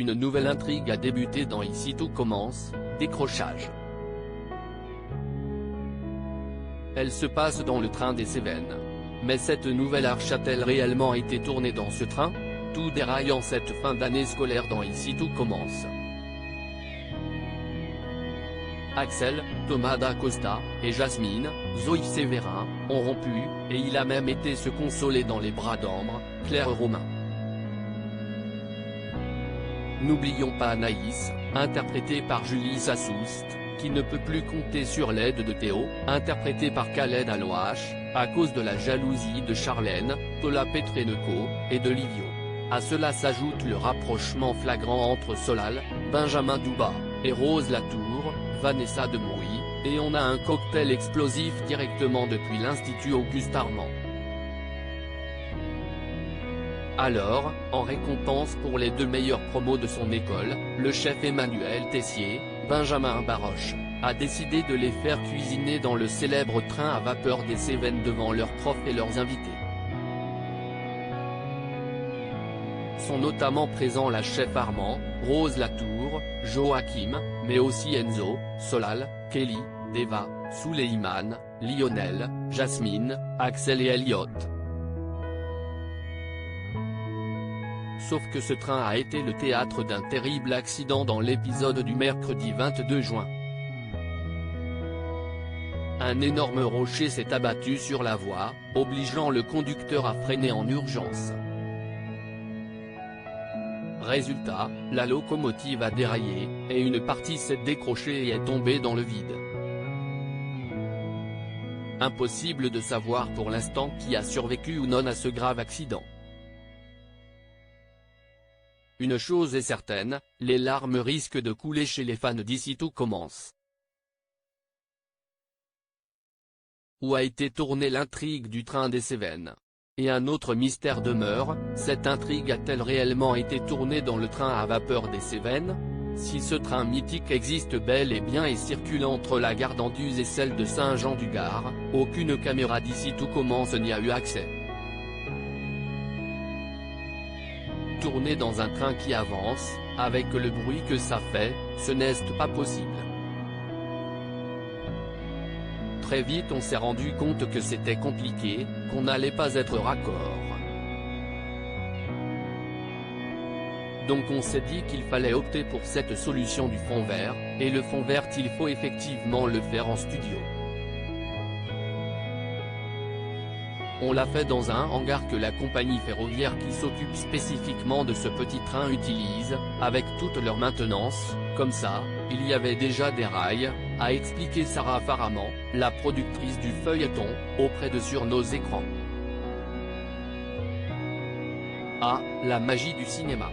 Une nouvelle intrigue a débuté dans Ici tout commence, décrochage. Elle se passe dans le train des Cévennes. Mais cette nouvelle arche a-t-elle réellement été tournée dans ce train? Tout déraille en cette fin d'année scolaire dans Ici tout commence. Axel, Thomas d'Acosta, et Jasmine, Zoe Sévérin, ont rompu, et il a même été se consoler dans les bras d'Ambre, Claire Romain. N'oublions pas Anaïs, interprétée par Julie Sassoust, qui ne peut plus compter sur l'aide de Théo, interprété par Khaled Alouache, à cause de la jalousie de Charlène, Paula Petreneko, et de Livio. À cela s'ajoute le rapprochement flagrant entre Solal, Benjamin Douba, et Rose Latour, Vanessa Demouy, et on a un cocktail explosif directement depuis l'Institut Auguste Armand. Alors, en récompense pour les 2 meilleurs promos de son école, le chef Emmanuel Tessier, Benjamin Baroche, a décidé de les faire cuisiner dans le célèbre train à vapeur des Cévennes devant leurs profs et leurs invités. Sont notamment présents la chef Armand, Rose Latour, Joachim, mais aussi Enzo, Solal, Kelly, Deva, Souleyman, Lionel, Jasmine, Axel et Elliot. Sauf que ce train a été le théâtre d'un terrible accident dans l'épisode du mercredi 22 juin. Un énorme rocher s'est abattu sur la voie, obligeant le conducteur à freiner en urgence. Résultat, la locomotive a déraillé, et une partie s'est décrochée et est tombée dans le vide. Impossible de savoir pour l'instant qui a survécu ou non à ce grave accident. Une chose est certaine, les larmes risquent de couler chez les fans d'Ici tout commence. Où a été tournée l'intrigue du train des Cévennes? Et un autre mystère demeure, cette intrigue a-t-elle réellement été tournée dans le train à vapeur des Cévennes? Si ce train mythique existe bel et bien et circule entre la gare d'Anduze et celle de Saint-Jean-du-Gard, aucune caméra d'Ici tout commence n'y a eu accès. Tourner dans un train qui avance, avec le bruit que ça fait, ce n'est pas possible. Très vite on s'est rendu compte que c'était compliqué, qu'on n'allait pas être raccord. Donc on s'est dit qu'il fallait opter pour cette solution du fond vert, et le fond vert il faut effectivement le faire en studio. On l'a fait dans un hangar que la compagnie ferroviaire qui s'occupe spécifiquement de ce petit train utilise, avec toute leur maintenance, comme ça, il y avait déjà des rails, a expliqué Sarah Faraman, la productrice du feuilleton, auprès de Sur nos écrans. Ah, la magie du cinéma.